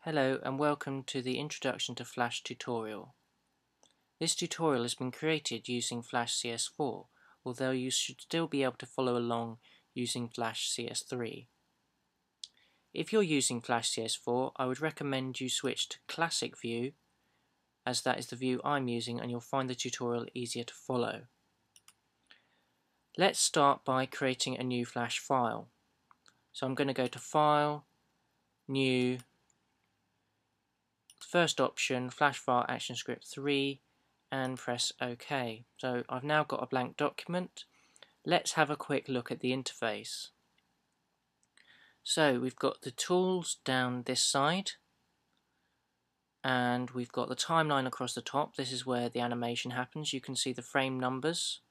Hello and welcome to the Introduction to Flash tutorial. This tutorial has been created using Flash CS4, although you should still be able to follow along using Flash CS3. If you're using Flash CS4, I would recommend you switch to Classic View, as that is the view I'm using and you'll find the tutorial easier to follow. Let's start by creating a new Flash file. So I'm going to go to File, New, first option, Flash File ActionScript 3, and press OK. So I've now got a blank document. Let's have a quick look at the interface. So we've got the tools down this side, and we've got the timeline across the top. This is where the animation happens. You can see the frame numbers.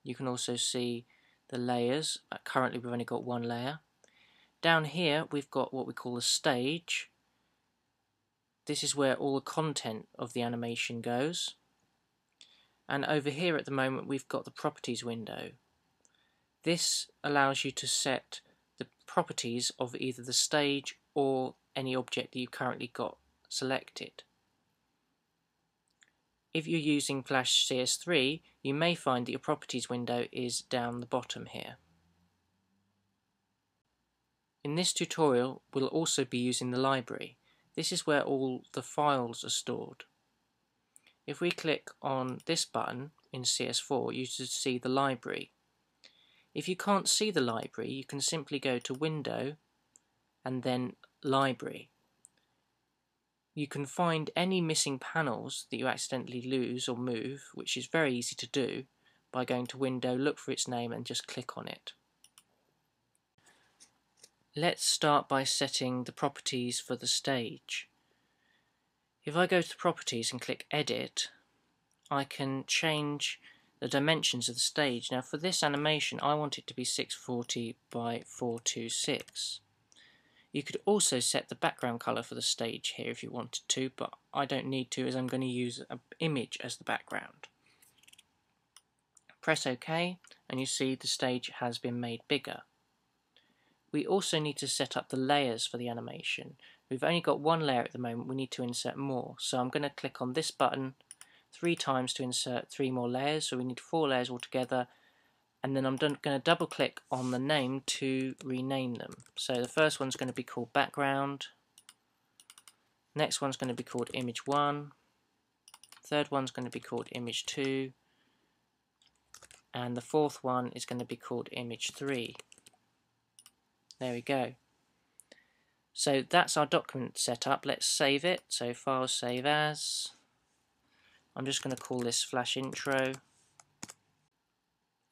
You can also see the layers. Currently we've only got one layer. Down here we've got what we call a stage. This is where all the content of the animation goes. And over here at the moment we've got the properties window. This allows you to set the properties of either the stage or any object that you've currently got selected. If you're using Flash CS3, you may find that your properties window is down the bottom here. In this tutorial we'll also be using the library. This is where all the files are stored. If we click on this button in CS4, you should see the library. If you can't see the library, you can simply go to Window and then Library. You can find any missing panels that you accidentally lose or move, which is very easy to do, by going to Window, look for its name and just click on it. Let's start by setting the properties for the stage. If I go to Properties and click Edit, I can change the dimensions of the stage. Now for this animation I want it to be 640 by 426. You could also set the background colour for the stage here if you wanted to, but I don't need to as I'm going to use an image as the background. Press OK and you see the stage has been made bigger. We also need to set up the layers for the animation. We've only got one layer at the moment, we need to insert more. So I'm going to click on this button 3 times to insert 3 more layers, so we need 4 layers altogether, and then I'm going to double click on the name to rename them. So the first one's going to be called background, next one's going to be called image 1, third one's going to be called image 2, and the fourth one is going to be called image 3. There we go. So that's our document set up. Let's save it. So File, Save As. I'm just going to call this Flash Intro.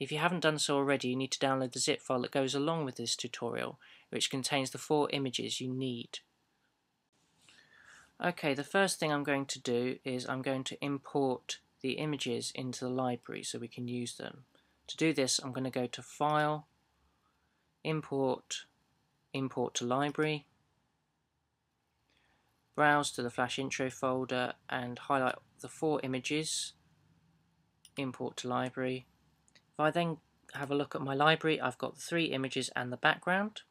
If you haven't done so already, you need to download the zip file that goes along with this tutorial, which contains the 4 images you need. Okay, the first thing I'm going to do is I'm going to import the images into the library so we can use them. To do this, I'm going to go to File, Import, Import to Library, browse to the Flash Intro folder and highlight the 4 images, import to library. If I then have a look at my library, I've got the 3 images and the background.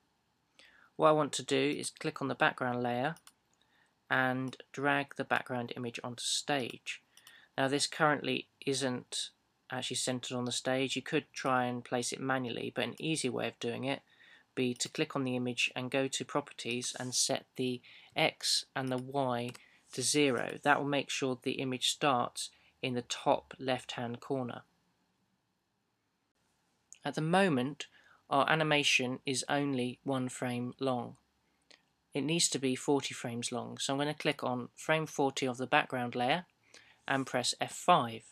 What I want to do is click on the background layer and drag the background image onto stage. Now this currently isn't actually centered on the stage. You could try and place it manually, but an easier way of doing it would be to click on the image and go to Properties and set the X and the Y to 0. That will make sure the image starts in the top left hand corner. At the moment our animation is only 1 frame long. It needs to be 40 frames long, so I'm going to click on frame 40 of the background layer and press F5.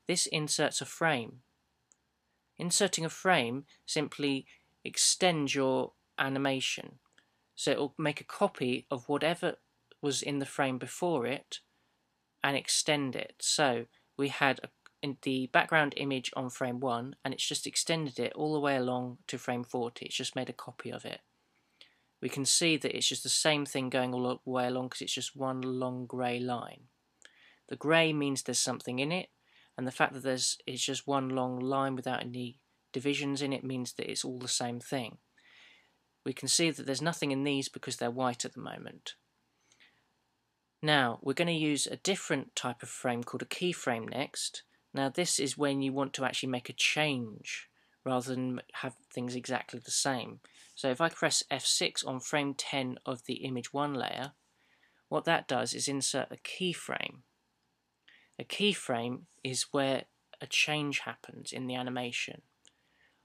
This inserts a frame. Inserting a frame simply extends your animation, so it will make a copy of whatever was in the frame before it and extend it. So we had in the background image on frame 1 and it's just extended it all the way along to frame 40. It's just made a copy of it. We can see that it's just the same thing going all the way along because it's just one long grey line. The grey means there's something in it, and the fact that it's just one long line without any divisions in it means that it's all the same thing. We can see that there's nothing in these because they're white at the moment. Now we're going to use a different type of frame called a keyframe next. Now this is when you want to actually make a change rather than have things exactly the same. So if I press F6 on frame 10 of the image 1 layer, what that does is insert a keyframe. A keyframe is where a change happens in the animation.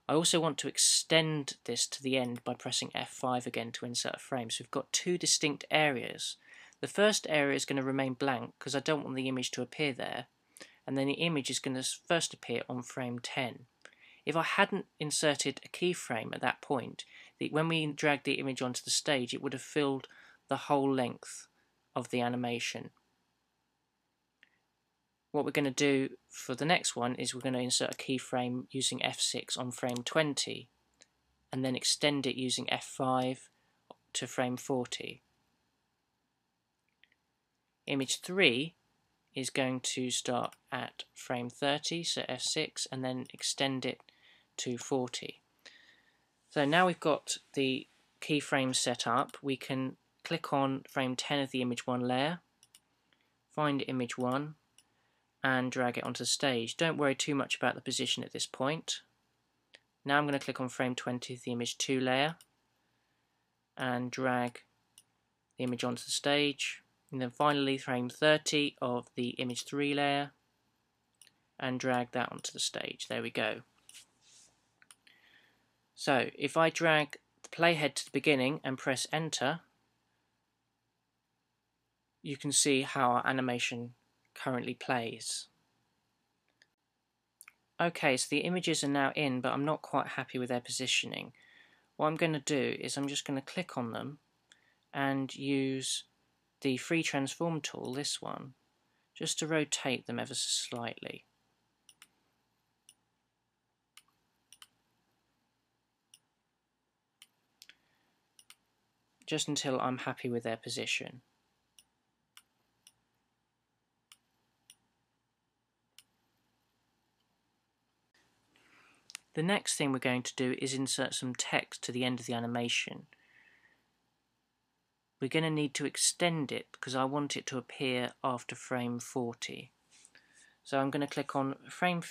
I also want to extend this to the end by pressing F5 again to insert a frame. So we've got two distinct areas. The first area is going to remain blank because I don't want the image to appear there, and then the image is going to first appear on frame 10. If I hadn't inserted a keyframe at that point, when we dragged the image onto the stage, it would have filled the whole length of the animation. What we're going to do for the next one is we're going to insert a keyframe using F6 on frame 20 and then extend it using F5 to frame 40. Image 3 is going to start at frame 30, so F6, and then extend it to 40. So now we've got the keyframes set up, we can click on frame 10 of the image 1 layer, find image 1, and drag it onto the stage. Don't worry too much about the position at this point. Now I'm going to click on frame 20 of the image 2 layer and drag the image onto the stage, and then finally frame 30 of the image 3 layer and drag that onto the stage. There we go. So if I drag the playhead to the beginning and press enter, you can see how our animation currently plays. Okay, so the images are now in, but I'm not quite happy with their positioning. What I'm going to do is I'm just going to click on them and use the free transform tool, this one, just to rotate them ever so slightly. Just until I'm happy with their position. The next thing we're going to do is insert some text to the end of the animation. We're going to need to extend it because I want it to appear after frame 40. So I'm going to click on frame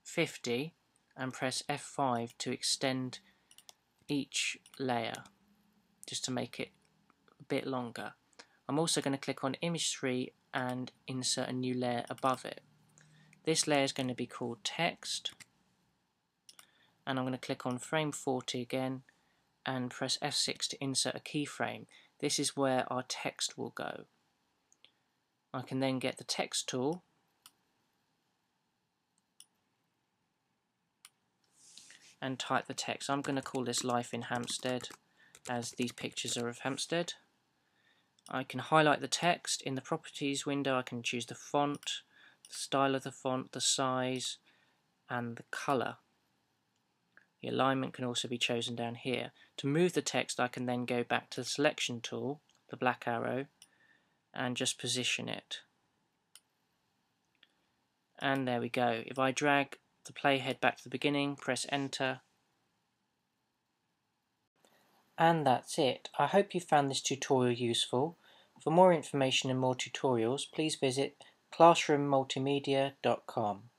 50 and press F5 to extend each layer, just to make it a bit longer. I'm also going to click on image 3 and insert a new layer above it. This layer is going to be called text, and I'm going to click on frame 40 again and press F6 to insert a keyframe. This is where our text will go. I can then get the text tool and type the text. I'm going to call this Life in Hampstead, as these pictures are of Hampstead. I can highlight the text. In the properties window I can choose the font, the style of the font, the size and the colour. The alignment can also be chosen down here. To move the text I can then go back to the selection tool, the black arrow, and just position it. And there we go. If I drag the playhead back to the beginning, press enter, and that's it. I hope you found this tutorial useful. For more information and more tutorials, please visit classroommultimedia.com.